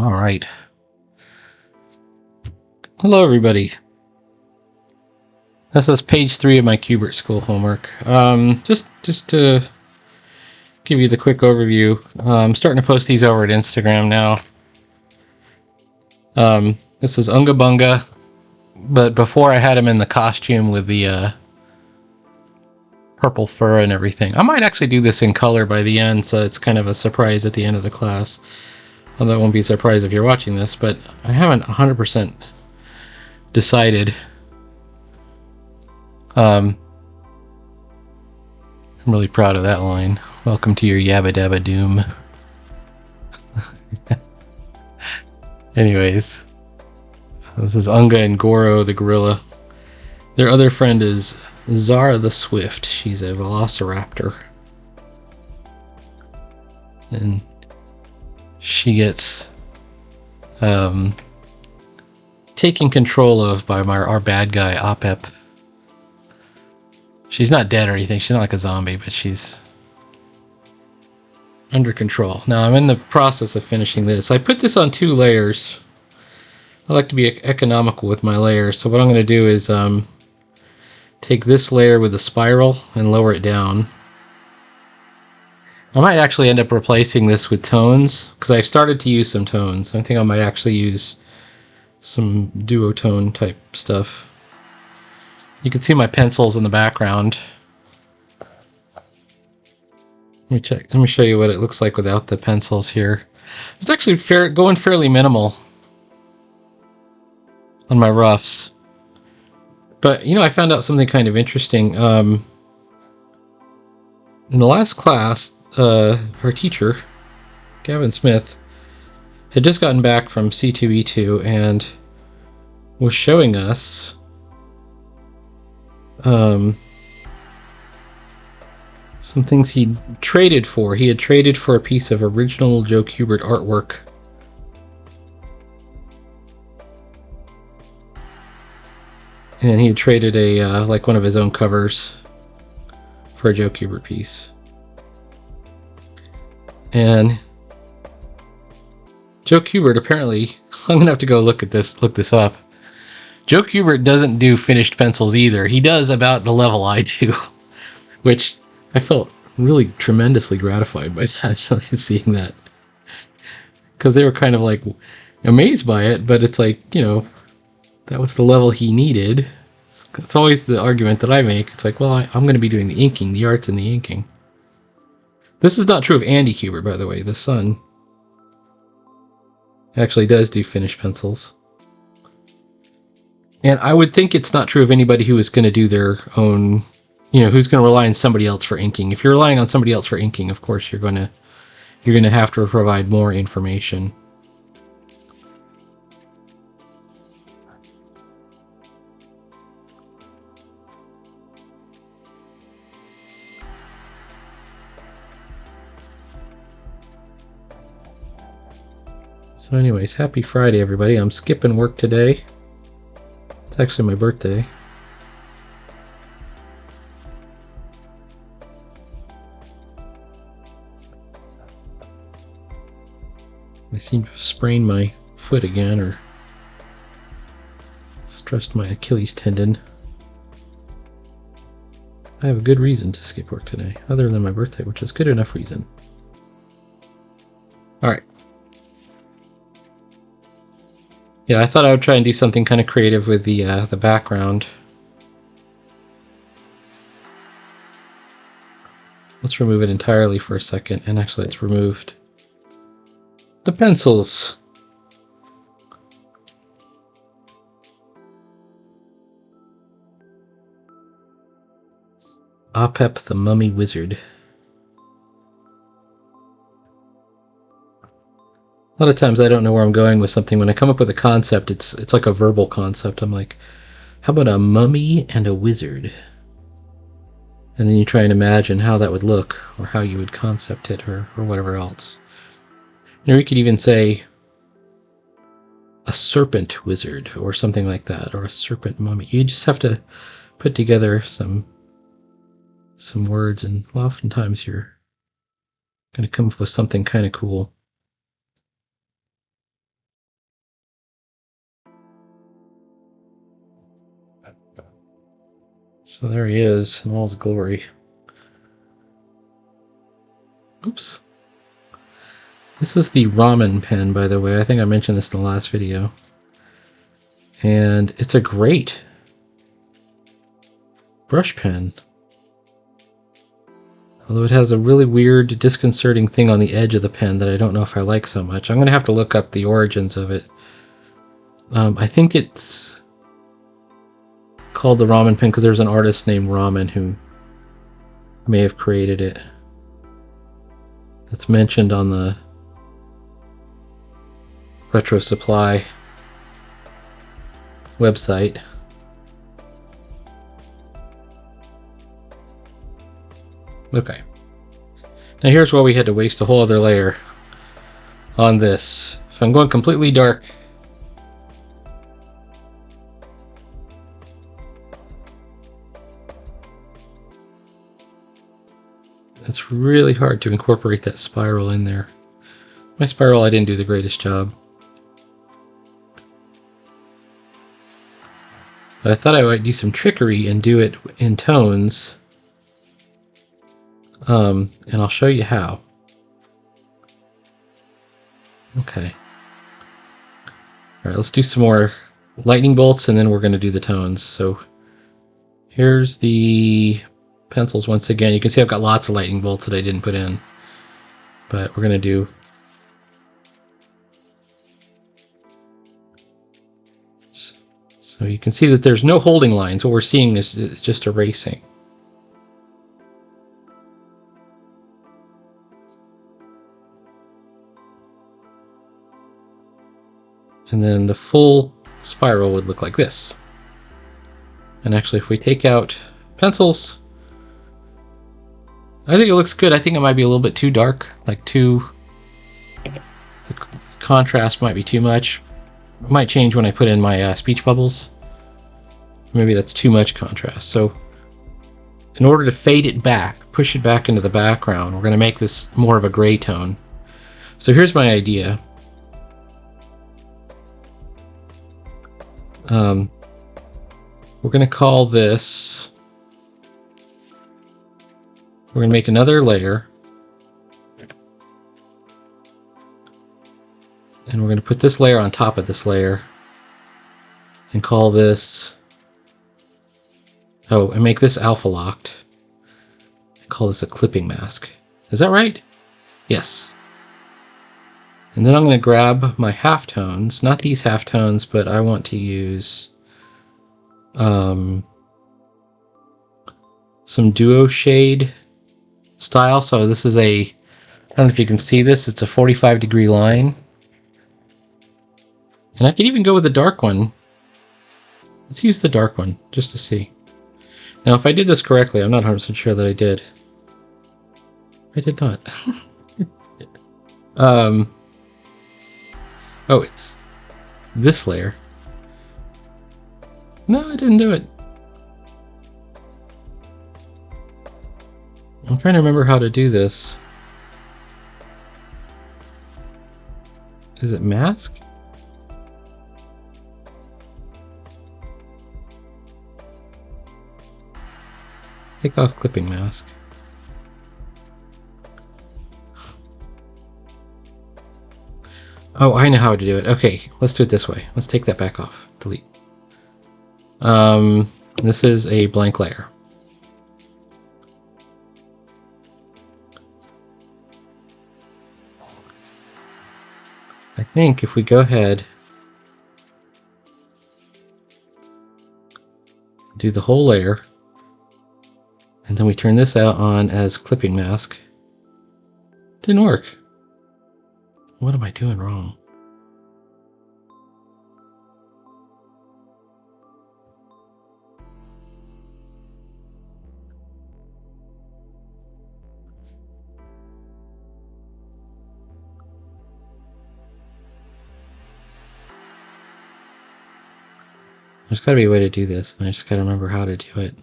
All right. Hello, everybody. This is page 3 of my Kubert school homework. Just to give you the quick overview, I'm starting to post these over at Instagram now. This is Unga Bunga, but before I had him in the costume with the purple fur and everything. I might actually do this in color by the end, so it's kind of a surprise at the end of the class. Although it won't be a surprise if you're watching this, but I haven't 100% decided. I'm really proud of that line. Welcome to your Yabba Dabba Doom. Anyways, so this is Unga and Goro the gorilla. Their other friend is Zara the Swift. She's a velociraptor. And she gets taken control of by our bad guy, Opep. She's not dead or anything. She's not like a zombie, but she's under control. Now, I'm in the process of finishing this. I put this on 2 layers. I like to be economical with my layers. So what I'm going to do is take this layer with a spiral and lower it down. I might actually end up replacing this with tones, because I've started to use some tones. I think I might actually use some duotone type stuff. You can see my pencils in the background. Let me show you what it looks like without the pencils here. It's actually going fairly minimal on my roughs. But, you know, I found out something kind of interesting. In the last class, our teacher, Gavin Smith, had just gotten back from C2E2 and was showing us some things he traded for. He had traded for a piece of original Joe Kubert artwork. And he had traded like one of his own covers for a Joe Kubert piece. And Joe Kubert apparently, I'm gonna have to go look this up. Joe Kubert doesn't do finished pencils either. He does about the level I do, which I felt really tremendously gratified by that, seeing that. Because they were kind of like amazed by it, but it's like, you know, that was the level he needed. It's always the argument that I make. It's like, well, I'm going to be doing the inking, the arts and the inking. This is not true of Andy Kubert, by the way. The son actually does do finished pencils. And I would think it's not true of anybody who is going to do their own, you know, who's going to rely on somebody else for inking. If you're relying on somebody else for inking, of course, you're going to have to provide more information. So anyways, happy Friday, everybody. I'm skipping work today. It's actually my birthday. I seem to have sprained my foot again, or stressed my Achilles tendon. I have a good reason to skip work today, other than my birthday, which is good enough reason. Alright. Yeah, I thought I would try and do something kind of creative with the background. Let's remove it entirely for a second, and actually it's removed the pencils. Opep the Mummy Wizard. A lot of times I don't know where I'm going with something. When I come up with a concept, it's like a verbal concept. I'm like, how about a mummy and a wizard? And then you try and imagine how that would look, or how you would concept it, or whatever else. You know, you could even say a serpent wizard, or something like that, or a serpent mummy. You just have to put together some words, and oftentimes you're going to come up with something kind of cool. So there he is in all his glory. Oops. This is the ramen pen, by the way. I think I mentioned this in the last video. And it's a great brush pen. Although it has a really weird, disconcerting thing on the edge of the pen that I don't know if I like so much. I'm going to have to look up the origins of it. I think it's called the ramen pen because there's an artist named Ramen who may have created it. It's mentioned on the Retro Supply website. Okay. Now here's where we had to waste a whole other layer on this. If I'm going completely dark, it's really hard to incorporate that spiral in there. My spiral, I didn't do the greatest job. But I thought I might do some trickery and do it in tones. And I'll show you how. Okay. Alright, let's do some more lightning bolts and then we're going to do the tones. So here's the pencils once again. You can see I've got lots of lightning bolts that I didn't put in. But we're going to do... So you can see that there's no holding lines. What we're seeing is just erasing. And then the full spiral would look like this. And actually, if we take out pencils, I think it looks good. I think it might be a little bit too dark, like the contrast might be too much. It might change when I put in my speech bubbles. Maybe that's too much contrast. So in order to fade it back, push it back into the background, we're going to make this more of a gray tone. So here's my idea. We're going to call this... We're going to make another layer. And we're going to put this layer on top of this layer. And call this... Oh, and make this alpha locked. And call this a clipping mask. Is that right? Yes. And then I'm going to grab my halftones. Not these halftones, but I want to use some duo shade style. So this is a... I don't know if you can see this. It's a 45-degree line. And I could even go with the dark one. Let's use the dark one, just to see. Now, if I did this correctly, I'm not 100% sure that I did. I did not. Oh, it's this layer. No, I didn't do it. I'm trying to remember how to do this. Is it mask? Take off clipping mask. Oh, I know how to do it. Okay, let's do it this way. Let's take that back off. Delete. This is a blank layer. I think if we go ahead, do the whole layer, and then we turn this out on as clipping mask. Didn't work. What am I doing wrong? There's got to be a way to do this, and I just got to remember how to do it.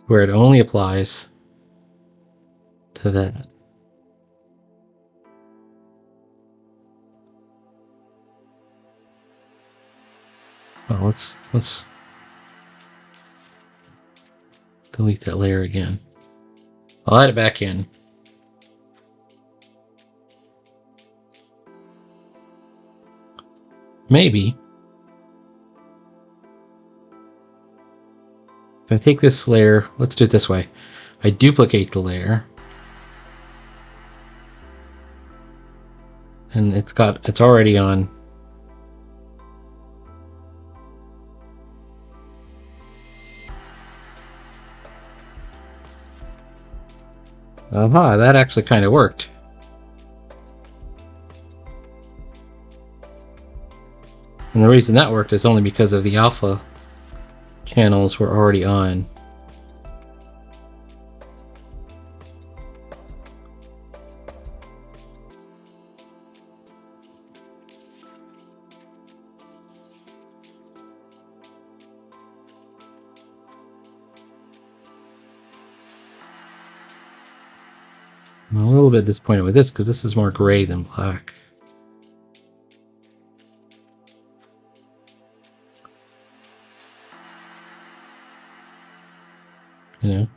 where it only applies to that. Well, let's delete that layer again. I'll add it back in. Maybe if I take this layer, let's do it this way. I duplicate the layer, and it's already on. Aha, that actually kind of worked. And the reason that worked is only because of the alpha channels were already on. I'm a little bit disappointed with this because this is more gray than black. You know?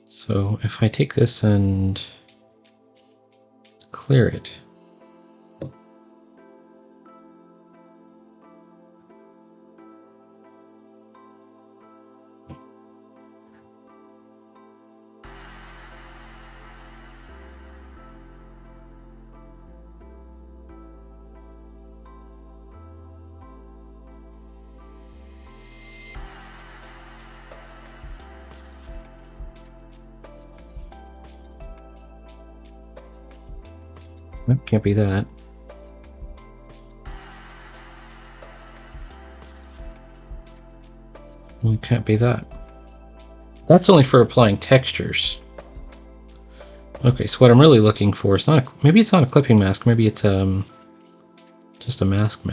So if I take this and clear it. Nope, can't be that. Can't be that. That's only for applying textures. Okay, so what I'm really looking for is not maybe it's not a clipping mask, maybe it's just a mask.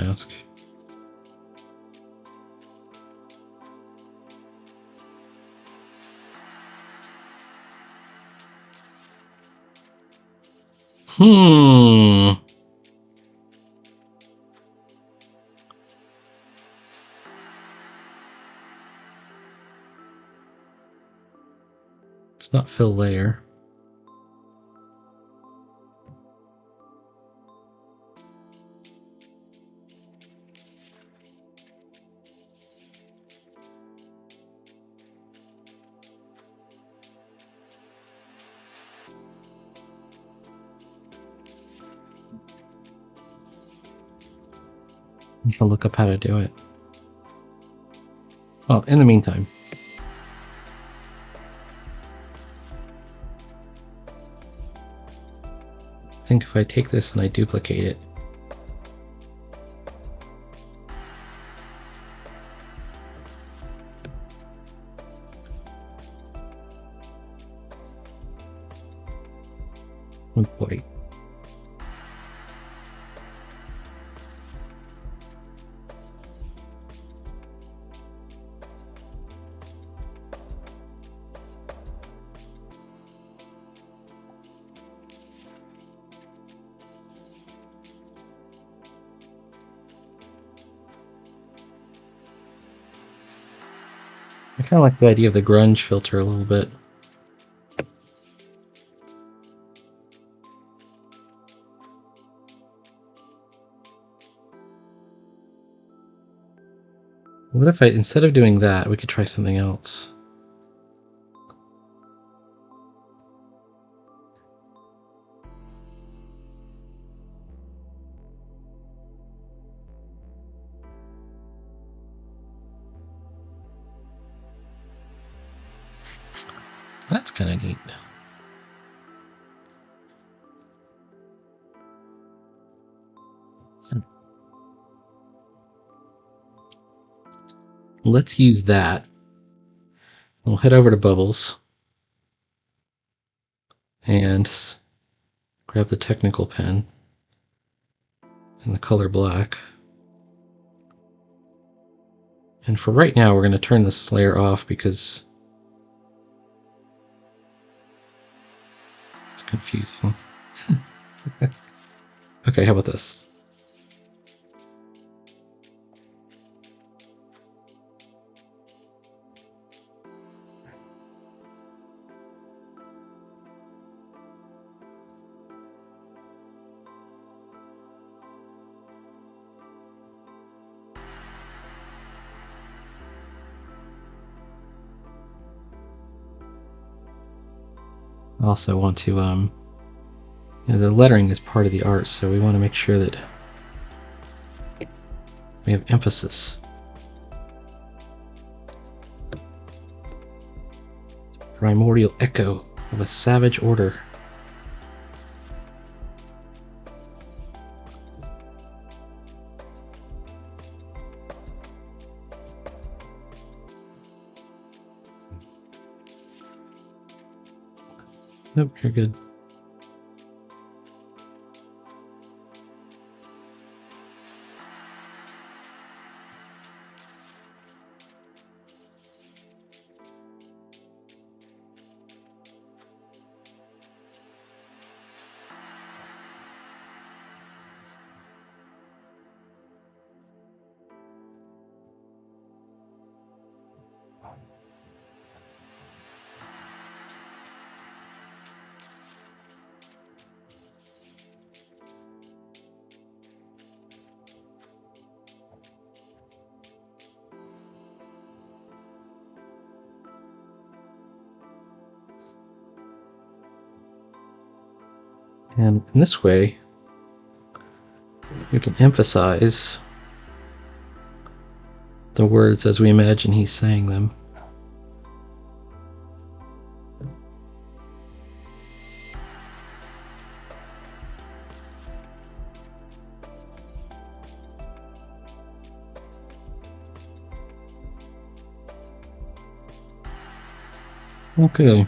It's not fill layer. I'll look up how to do it. Oh, in the meantime. I think if I take this and I duplicate it. Oh boy. I kind of like the idea of the grunge filter a little bit. What if instead of doing that, we could try something else? That's kind of neat. Let's use that. We'll head over to Bubbles. and grab the technical pen and the color black. And for right now, we're going to turn this layer off because it's confusing. Okay, how about this? I also want to, the lettering is part of the art, so we want to make sure that we have emphasis. Primordial echo of a savage order. Nope, you're good. And in this way, we can emphasize the words as we imagine he's saying them. Okay.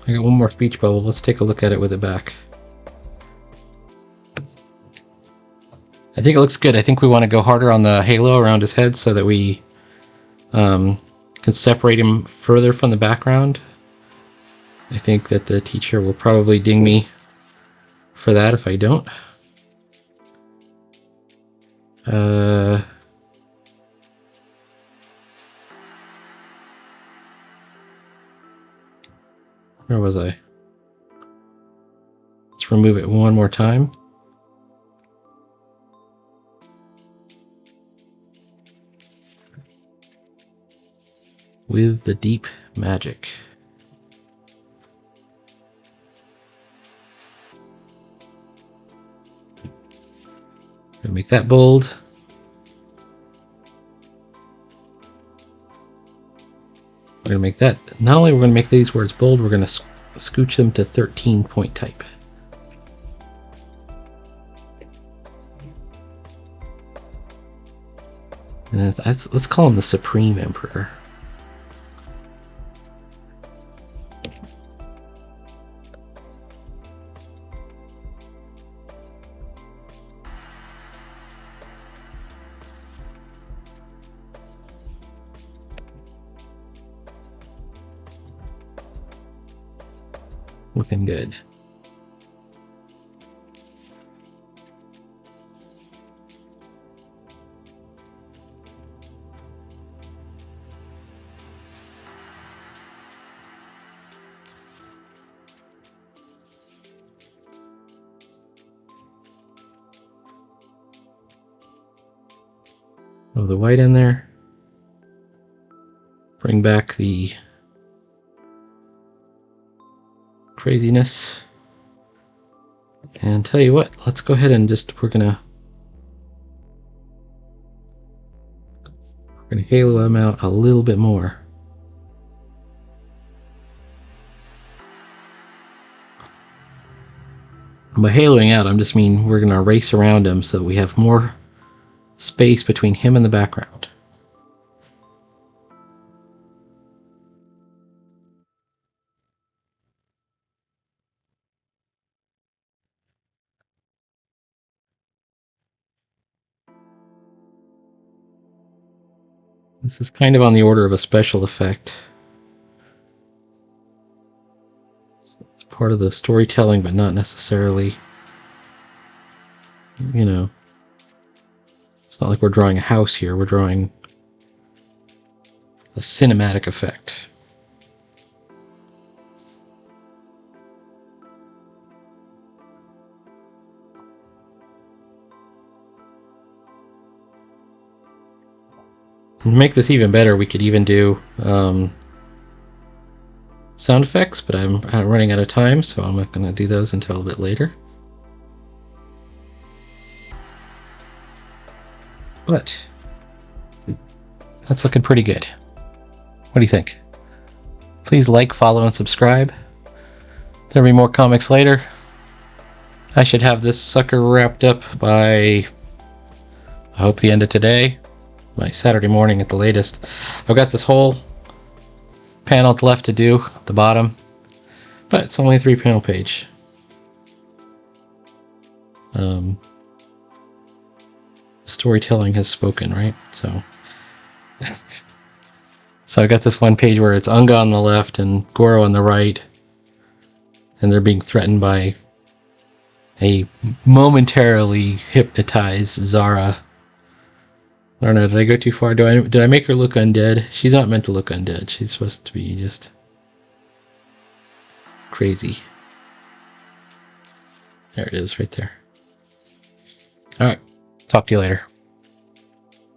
I got one more speech bubble. Let's take a look at it with it back. I think it looks good. I think we want to go harder on the halo around his head so that we can separate him further from the background. I think that the teacher will probably ding me for that if I don't. Where was I? Let's remove it one more time. With the deep magic. Gonna make that bold. We're gonna make that, not only we're gonna make these words bold, we're gonna scooch them to 13 point type. And let's call him the Supreme Emperor. Looking good. Throw the white in there. Bring back the craziness. And tell you what, let's go ahead and we're gonna halo him out a little bit more. By haloing out, I'm just mean we're gonna race around him so that we have more space between him and the background. This is kind of on the order of a special effect. It's part of the storytelling, but not necessarily, you know, it's not like we're drawing a house here. We're drawing a cinematic effect. To make this even better, we could even do sound effects, but I'm running out of time, so I'm not going to do those until a bit later. But that's looking pretty good. What do you think? Please like, follow, and subscribe. There'll be more comics later. I should have this sucker wrapped up by, I hope, the end of today. By Saturday morning at the latest. I've got this whole panel left to do at the bottom, but it's only a 3-panel page. Storytelling has spoken, right? So I got this one page where it's Unga on the left and Goro on the right, and they're being threatened by a momentarily hypnotized Zara. I don't know, did I go too far? Did I make her look undead? She's not meant to look undead. She's supposed to be just crazy. There it is, right there. Alright, talk to you later.